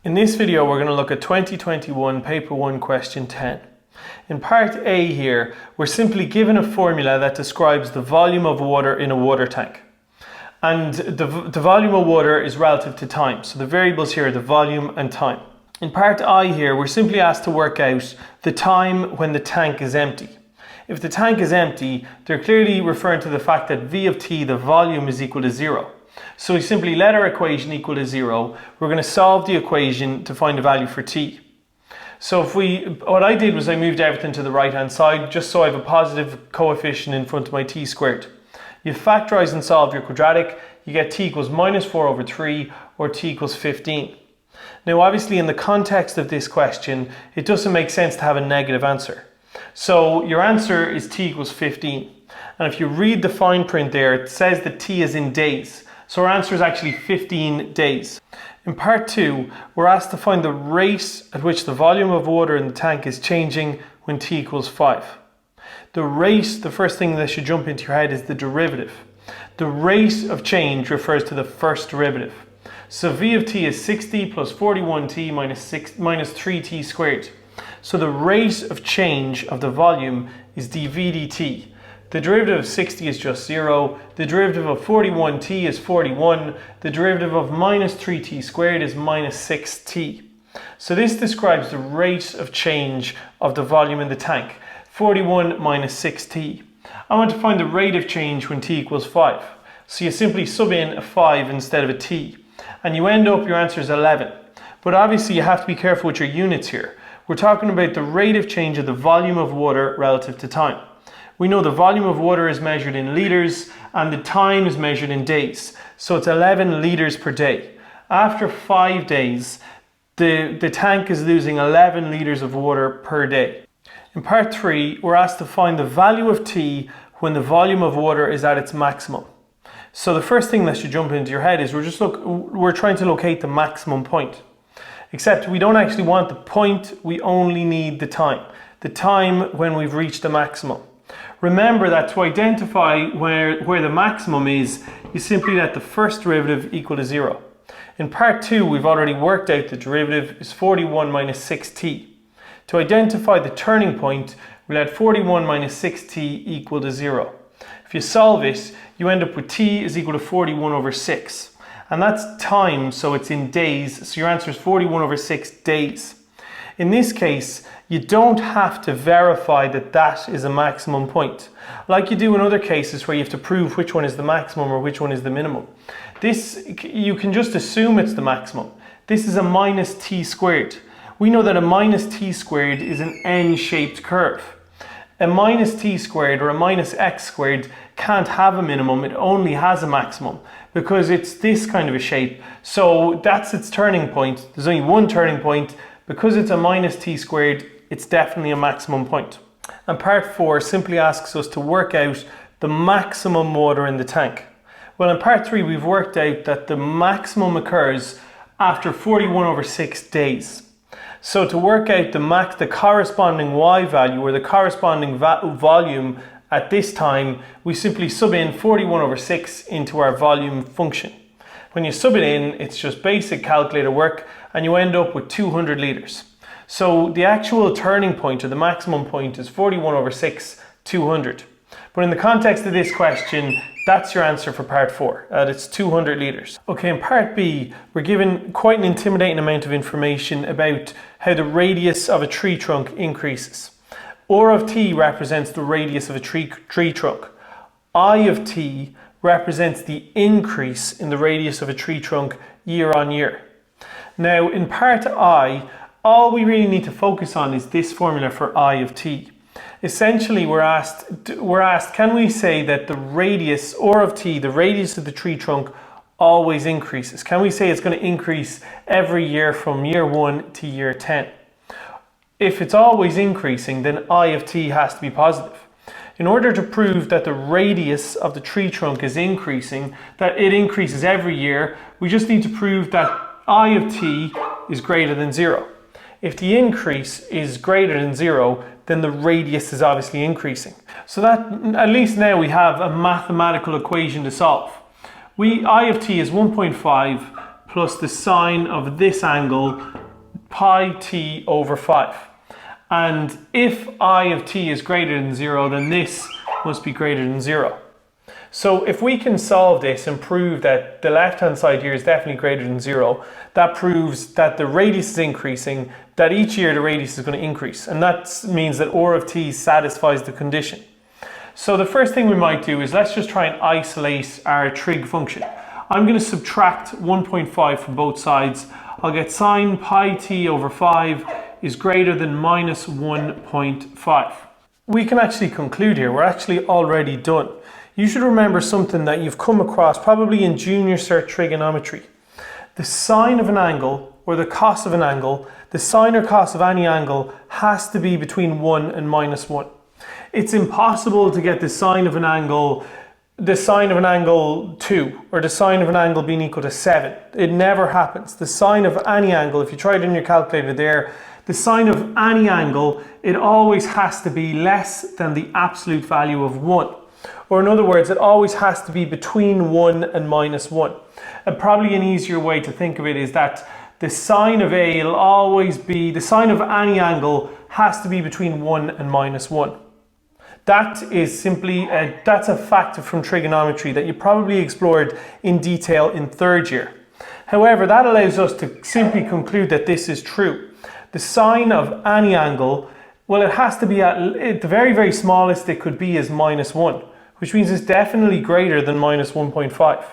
In this video, we're going to look at 2021 Paper 1 Question 10. In Part A here, we're simply given a formula that describes the volume of water in a water tank. And the volume of water is relative to time. So the variables here are the volume and time. In Part I here, we're simply asked to work out the time when the tank is empty. If the tank is empty, they're clearly referring to the fact that V of t, the volume, is equal to 0. So we simply let our equation equal to 0. We're going to solve the equation to find a value for t. So what I did was I moved everything to the right hand side just so I have a positive coefficient in front of my t squared. You factorize and solve your quadratic, you get t equals minus 4 over 3 or t equals 15. Now obviously in the context of this question, it doesn't make sense to have a negative answer. So your answer is t equals 15. And if you read the fine print there, it says that t is in days. So our answer is actually 15 days. In Part 2, we're asked to find the rate at which the volume of water in the tank is changing when t equals 5. The rate, the first thing that should jump into your head is the derivative. The rate of change refers to the first derivative. So v of t is 60 plus 41t minus 3t squared. So the rate of change of the volume is dv dt. The derivative of 60 is just 0. The derivative of 41t is 41. The derivative of minus 3t squared is minus 6t. So this describes the rate of change of the volume in the tank. 41 minus 6t. I want to find the rate of change when t equals 5. So you simply sub in a 5 instead of a t. And you end up, your answer is 11. But obviously you have to be careful with your units here. We're talking about the rate of change of the volume of water relative to time. We know the volume of water is measured in litres and the time is measured in days. So it's 11 litres per day. After 5 days, the tank is losing 11 litres of water per day. In Part 3, we're asked to find the value of t when the volume of water is at its maximum. So the first thing that should jump into your head is we're trying to locate the maximum point. Except we don't actually want the point, we only need the time. The time when we've reached the maximum. Remember that to identify where the maximum is, you simply let the first derivative equal to 0. In Part 2, we've already worked out the derivative is 41 minus 6t. To identify the turning point, we let 41 minus 6t equal to 0. If you solve it, you end up with t is equal to 41 over 6. And that's time, so it's in days, so your answer is 41 over 6 days. In this case, you don't have to verify that that is a maximum point, like you do in other cases where you have to prove which one is the maximum or which one is the minimum. This, you can just assume it's the maximum. This is a minus t squared. We know that a minus t squared is an n-shaped curve. A minus t squared or a minus x squared can't have a minimum, it only has a maximum because it's this kind of a shape. So that's its turning point. There's only one turning point. Because it's a minus t squared, it's definitely a maximum point. And Part 4 simply asks us to work out the maximum water in the tank. Well, in Part 3, we've worked out that the maximum occurs after 41 over 6 days. So to work out the corresponding y value or the corresponding volume at this time, we simply sub in 41 over 6 into our volume function. When you sub it in, it's just basic calculator work and you end up with 200 litres. So the actual turning point or the maximum point is 41 over 6, 200. But in the context of this question, that's your answer for Part 4, it's 200 litres. Okay, in Part B, we're given quite an intimidating amount of information about how the radius of a tree trunk increases. R of t represents the radius of a tree trunk. I of t represents the increase in the radius of a tree trunk year on year. Now in Part I, all we really need to focus on is this formula for I of t. Essentially we're asked, can we say that the radius, R of t, the radius of the tree trunk always increases? Can we say it's going to increase every year from year 1 to year 10? If it's always increasing, then I of t has to be positive. In order to prove that the radius of the tree trunk is increasing, that it increases every year, we just need to prove that I of t is greater than 0. If the increase is greater than 0, then the radius is obviously increasing. So that, at least now we have a mathematical equation to solve. I of t is 1.5 plus the sine of this angle pi t over 5. And if I of t is greater than 0, then this must be greater than 0. So if we can solve this and prove that the left-hand side here is definitely greater than 0, that proves that the radius is increasing, that each year the radius is going to increase. And that means that R of t satisfies the condition. So the first thing we might do is let's just try and isolate our trig function. I'm going to subtract 1.5 from both sides. I'll get sine pi t over 5 is greater than minus 1.5. We can actually conclude here, we're actually already done. You should remember something that you've come across probably in junior cert trigonometry. The sine of an angle, or the cos of an angle, the sine or cos of any angle has to be between 1 and minus 1. It's impossible to get the sine of an angle 2, or the sine of an angle being equal to 7. It never happens. The sine of any angle, if you try it in your calculator there, the sine of any angle, it always has to be less than the absolute value of 1. Or in other words, it always has to be between 1 and minus 1. And probably an easier way to think of it is that the sine of A will always be, the sine of any angle has to be between 1 and minus 1. That is simply, that's a factor from trigonometry that you probably explored in detail in third year. However, that allows us to simply conclude that this is true. The sine of any angle, well, it has to be at the very, very smallest it could be is minus 1, which means it's definitely greater than minus 1.5.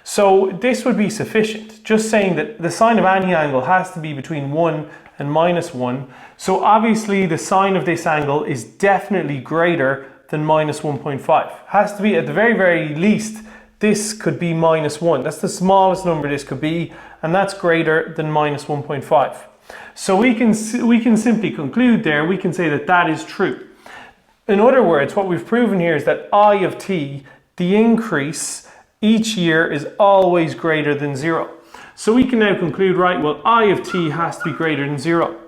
So this would be sufficient. Just saying that the sine of any angle has to be between 1 and minus 1. So obviously the sine of this angle is definitely greater than minus 1.5. Has to be at the very, very least, this could be minus 1. That's the smallest number this could be, and that's greater than minus 1.5. So we can simply conclude there, we can say that that is true. In other words, what we've proven here is that I of t, the increase each year is always greater than 0. So we can now conclude, right, well, I of t has to be greater than 0.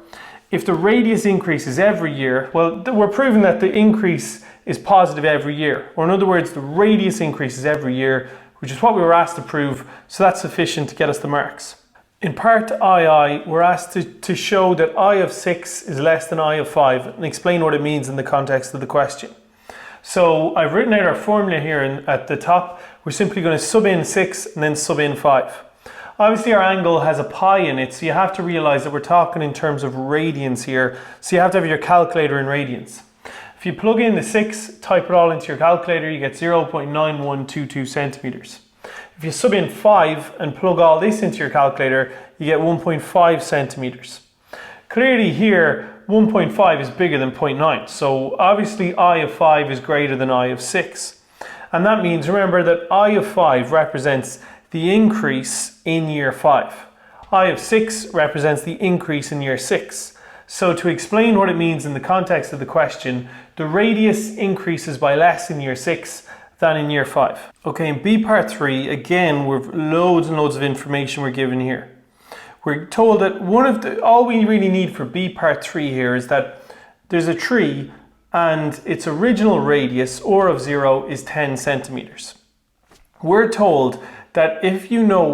If the radius increases every year, well, we're proving that the increase is positive every year. Or in other words, the radius increases every year, which is what we were asked to prove, so that's sufficient to get us the marks. In part II, we're asked to show that I of 6 is less than I of 5 and explain what it means in the context of the question. So I've written out our formula here at the top. We're simply going to sub in 6 and then sub in 5. Obviously our angle has a pi in it, so you have to realize that we're talking in terms of radians here. So you have to have your calculator in radians. If you plug in the 6, type it all into your calculator, you get 0.9122 centimeters. If you sub in 5 and plug all this into your calculator, you get 1.5 centimeters. Clearly here, 1.5 is bigger than 0.9. So obviously I of 5 is greater than I of 6. And that means, remember, that I of 5 represents the increase in year 5. I of 6 represents the increase in year 6. So to explain what it means in the context of the question, the radius increases by less in year 6 than in year 5. Okay, in B part 3, again, we've loads and loads of information we're given here. We're told that all we really need for B part 3 here is that there's a tree and its original radius, or of 0, is 10 centimeters. We're told that if you know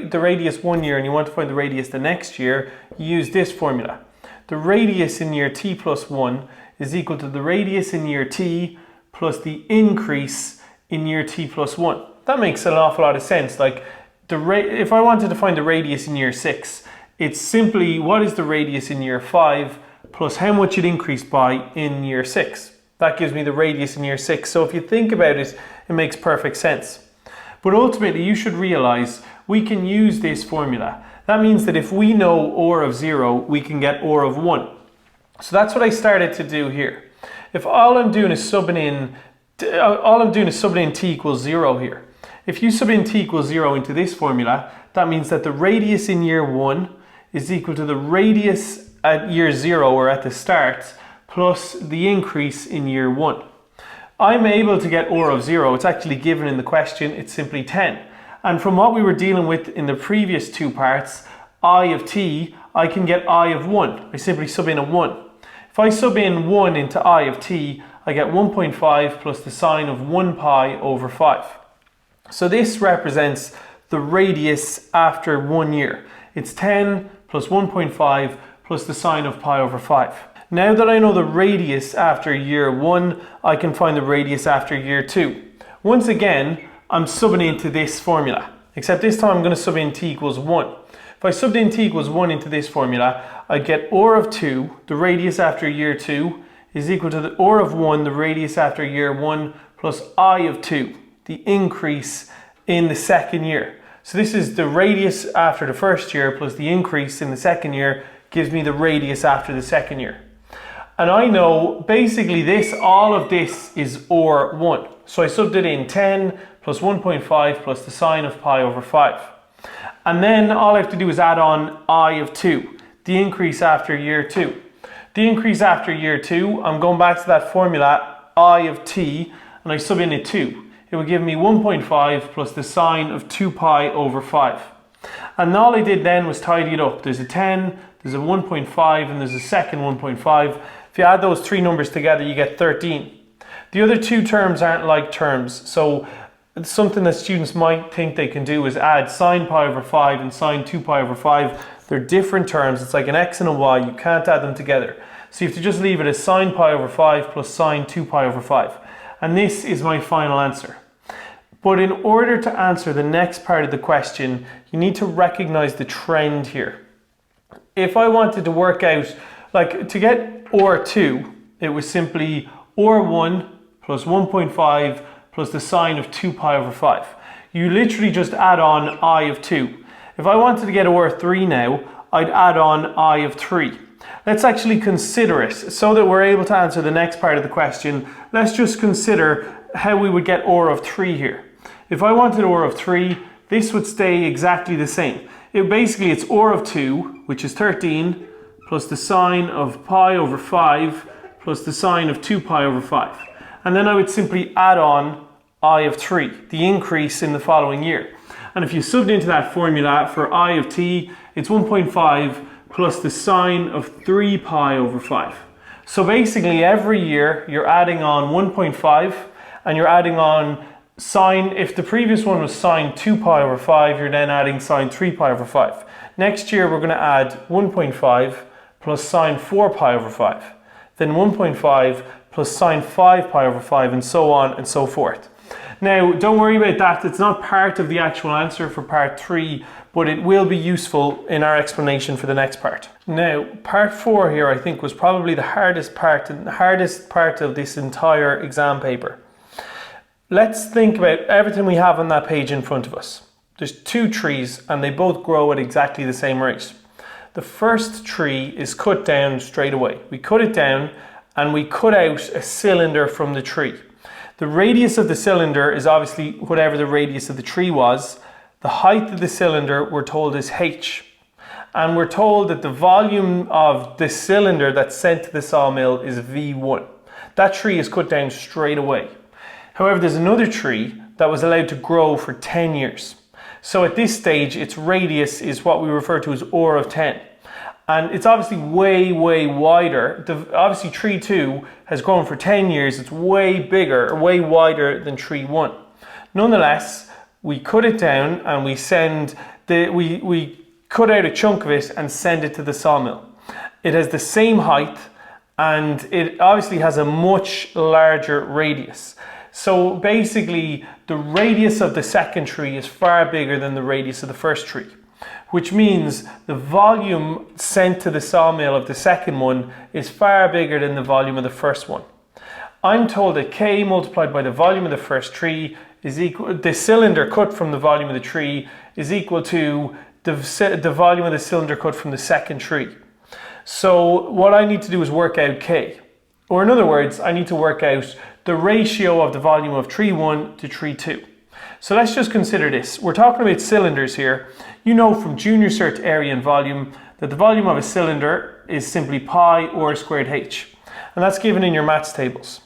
the radius one year and you want to find the radius the next year, you use this formula. The radius in year t plus 1 is equal to the radius in year t plus the increase in year t plus 1. That makes an awful lot of sense. Like, if I wanted to find the radius in year 6, it's simply what is the radius in year 5 plus how much it increased by in year 6. That gives me the radius in year 6. So if you think about it, it makes perfect sense. But ultimately, you should realize we can use this formula. That means that if we know or of 0, we can get or of 1. So that's what I started to do here. If all I'm doing is subbing in t equals 0 here. If you sub in t equals 0 into this formula, that means that the radius in year 1 is equal to the radius at year 0, or at the start, plus the increase in year 1. I'm able to get or of 0. It's actually given in the question. It's simply 10. And from what we were dealing with in the previous two parts, I of t, I can get I of 1. I simply sub in a 1. If I sub in 1 into I of t, I get 1.5 plus the sine of 1 pi over 5. So this represents the radius after 1 year. It's 10 plus 1.5 plus the sine of pi over 5. Now that I know the radius after year 1, I can find the radius after year 2. Once again, I'm subbing into this formula, except this time I'm going to sub in t equals 1. If I subbed in t equals 1 into this formula, I get or of 2, the radius after year 2, is equal to the or of 1, the radius after year 1, plus I of 2, the increase in the second year. So this is the radius after the first year plus the increase in the second year gives me the radius after the second year. And I know basically this, all of this is or 1. So I subbed it in 10 plus 1.5 plus the sine of pi over 5. And then all I have to do is add on I of 2, the increase after year 2. The increase after year 2, I'm going back to that formula, I of t, and I sub in a 2. It will give me 1.5 plus the sine of 2 pi over 5. And all I did then was tidy it up. There's a 10, there's a 1.5, and there's a second 1.5. If you add those three numbers together, you get 13. The other two terms aren't like terms, so something that students might think they can do is add sine pi over 5 and sine 2 pi over 5. They're different terms. It's like an x and a y. You can't add them together. So you have to just leave it as sine pi over 5 plus sine 2 pi over 5. And this is my final answer. But in order to answer the next part of the question, you need to recognize the trend here. If I wanted to work out, like to get or 2, it was simply or 1 plus 1.5 plus the sine of 2 pi over 5. You literally just add on I of 2. If I wanted to get or 3 now, I'd add on I of 3. Let's actually consider it so that we're able to answer the next part of the question. Let's just consider how we would get or of 3 here. If I wanted or of 3, this would stay exactly the same. Basically, it's or of 2, which is 13, plus the sine of pi over 5, plus the sine of 2 pi over 5. And then I would simply add on I of 3, the increase in the following year. And if you subbed into that formula for I of t, it's 1.5 plus the sine of 3 pi over 5. So basically every year you're adding on 1.5 and you're adding on sine, if the previous one was sine 2 pi over 5, you're then adding sine 3 pi over 5. Next year we're going to add 1.5 plus sine 4 pi over 5. Then 1.5 plus sine 5 pi over 5, and so on and so forth. Now, don't worry about that. It's not part of the actual answer for part 3, but it will be useful in our explanation for the next part. Now, part 4 here I think was probably the hardest part of this entire exam paper. Let's think about everything we have on that page in front of us. There's 2 trees and they both grow at exactly the same rate. The first tree is cut down straight away. We cut it down and we cut out a cylinder from the tree. The radius of the cylinder is obviously whatever the radius of the tree was. The height of the cylinder we're told is h. And we're told that the volume of the cylinder that's sent to the sawmill is V1. That tree is cut down straight away. However, there's another tree that was allowed to grow for 10 years. So at this stage, its radius is what we refer to as or of 10. And it's obviously way, way wider. Obviously, tree 2 has grown for 10 years. It's way bigger, or way wider than tree 1. Nonetheless, we cut it down and we cut out a chunk of it and send it to the sawmill. It has the same height and it obviously has a much larger radius. So basically, the radius of the second tree is far bigger than the radius of the first tree, which means the volume sent to the sawmill of the second one is far bigger than the volume of the first one. I'm told that K multiplied by the volume of the first tree is equal, the cylinder cut from the volume of the tree is equal to the volume of the cylinder cut from the second tree. So what I need to do is work out K. Or in other words, I need to work out the ratio of the volume of tree 1 to tree 2. So let's just consider this. We're talking about cylinders here. You know from junior cert area and volume that the volume of a cylinder is simply pi r squared h. And that's given in your maths tables.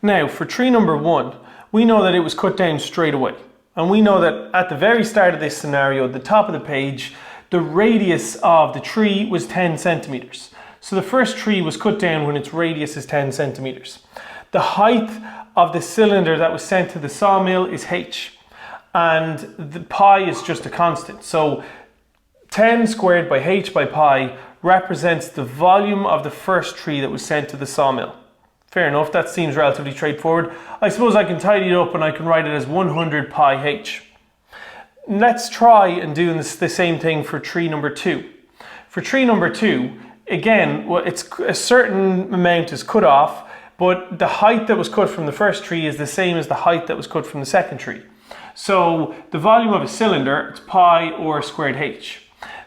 Now for tree number 1, we know that it was cut down straight away. And we know that at the very start of this scenario, at the top of the page, the radius of the tree was 10 centimeters. So the first tree was cut down when its radius is 10 centimeters. The height of the cylinder that was sent to the sawmill is h. and the pi is just a constant. So 10 squared by h by pi represents the volume of the first tree that was sent to the sawmill. Fair enough, that seems relatively straightforward. I suppose I can tidy it up and I can write it as 100 pi h. Let's try and do the same thing for tree number 2. For tree number 2, again, it's a certain amount is cut off, but the height that was cut from the first tree is the same as the height that was cut from the second tree. So the volume of a cylinder, it's pi r squared h.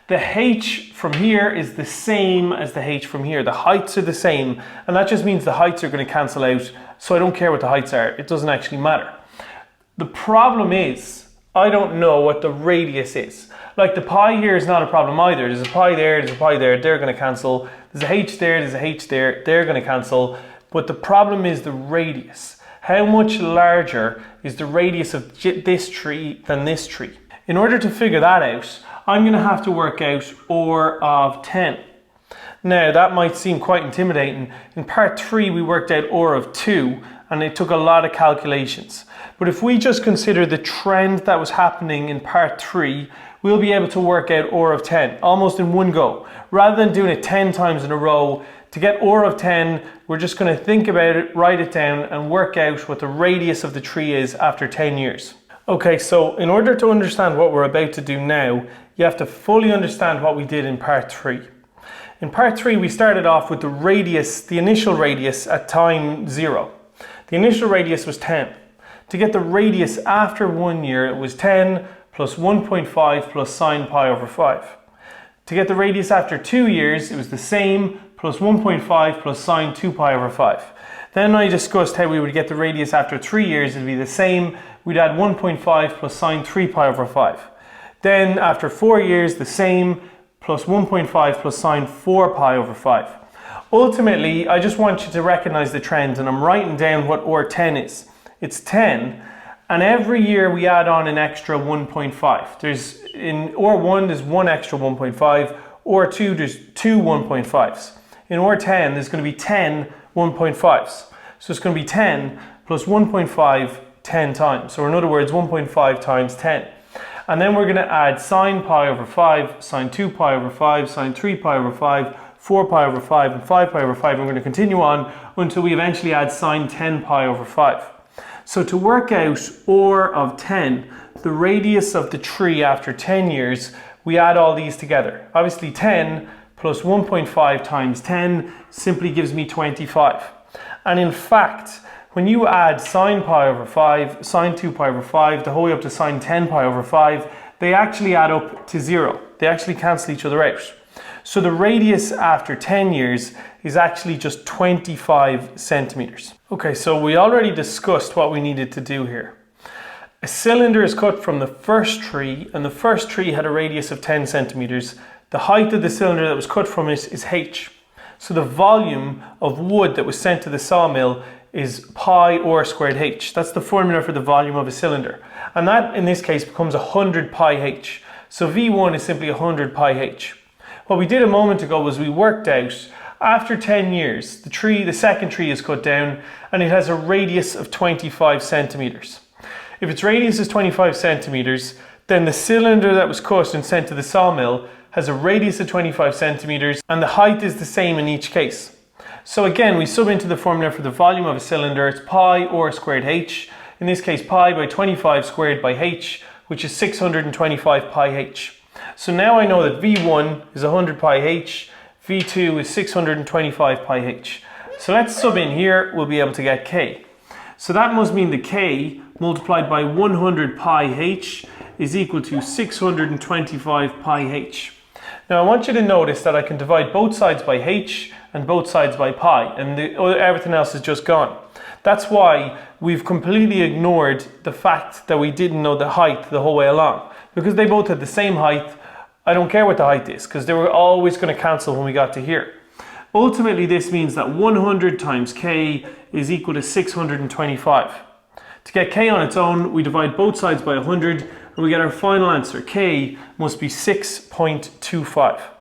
The h from here is the same as the h from here. The heights are the same, and that just means the heights are going to cancel out, so I don't care what the heights are. It doesn't actually matter. The problem is, I don't know what the radius is. Like the pi here is not a problem either. There's a pi there, there's a pi there, they're going to cancel. There's a h there, there's a h there, they're going to cancel. But the problem is the radius. How much larger is the radius of this tree than this tree? In order to figure that out, I'm going to have to work out r of 10. Now that might seem quite intimidating. In part 3 we worked out r of 2 and it took a lot of calculations. But if we just consider the trend that was happening in part 3, we'll be able to work out r of 10 almost in one go. Rather than doing it 10 times in a row, to get r of 10, we're just going to think about it, write it down and work out what the radius of the tree is after 10 years. Okay, so in order to understand what we're about to do now, you have to fully understand what we did in part 3. In part 3, we started off with the radius, the initial radius at time 0. The initial radius was 10. To get the radius after 1 year, it was 10 plus 1.5 plus sine pi over 5. To get the radius after 2 years, it was the same plus 1.5 plus sine 2 pi over 5. Then I discussed how we would get the radius after 3 years. It would be the same. We'd add 1.5 plus sine 3 pi over 5. Then after 4 years, the same, plus 1.5 plus sine 4 pi over 5. Ultimately, I just want you to recognize the trend, and I'm writing down what R10 is. It's 10, and every year we add on an extra 1.5. There's, in R1, there's one extra 1.5, R2, there's two 1.5s. In R10, there's going to be 10 1.5s. So it's going to be 10 plus 1.5 10 times. So in other words, 1.5 times 10. And then we're going to add sine pi over 5, sine 2 pi over 5, sine 3 pi over 5, 4 pi over 5, and 5 pi over 5. And we're going to continue on until we eventually add sine 10 pi over 5. So to work out R of 10, the radius of the tree after 10 years, we add all these together. Obviously 10 plus 1.5 times 10 simply gives me 25. And in fact, when you add sine pi over 5, sine 2 pi over 5, the whole way up to sine 10 pi over 5, they actually add up to 0. They actually cancel each other out. So the radius after 10 years is actually just 25 centimeters. Okay, so we already discussed what we needed to do here. A cylinder is cut from the first tree, and the first tree had a radius of 10 centimeters. The height of the cylinder that was cut from it is h. So the volume of wood that was sent to the sawmill is pi r squared h. That's the formula for the volume of a cylinder. And that, in this case, becomes 100 pi h. So V1 is simply 100 pi h. What we did a moment ago was we worked out, after 10 years, the second tree is cut down, and it has a radius of 25 centimeters. If its radius is 25 centimeters, then the cylinder that was cut and sent to the sawmill has a radius of 25 centimeters, and the height is the same in each case. So again, we sub into the formula for the volume of a cylinder. It's pi r squared h. In this case, pi by 25 squared by h, which is 625 pi h. So now I know that V1 is 100 pi h, V2 is 625 pi h. So let's sub in here, we'll be able to get k. So that must mean the k multiplied by 100 pi h is equal to 625 pi h. Now I want you to notice that I can divide both sides by h and both sides by pi, and everything else is just gone. That's why we've completely ignored the fact that we didn't know the height the whole way along. Because they both had the same height, I don't care what the height is, because they were always going to cancel when we got to here. Ultimately, this means that 100 times k is equal to 625. To get k on its own, we divide both sides by 100, and we get our final answer. K must be 6.25.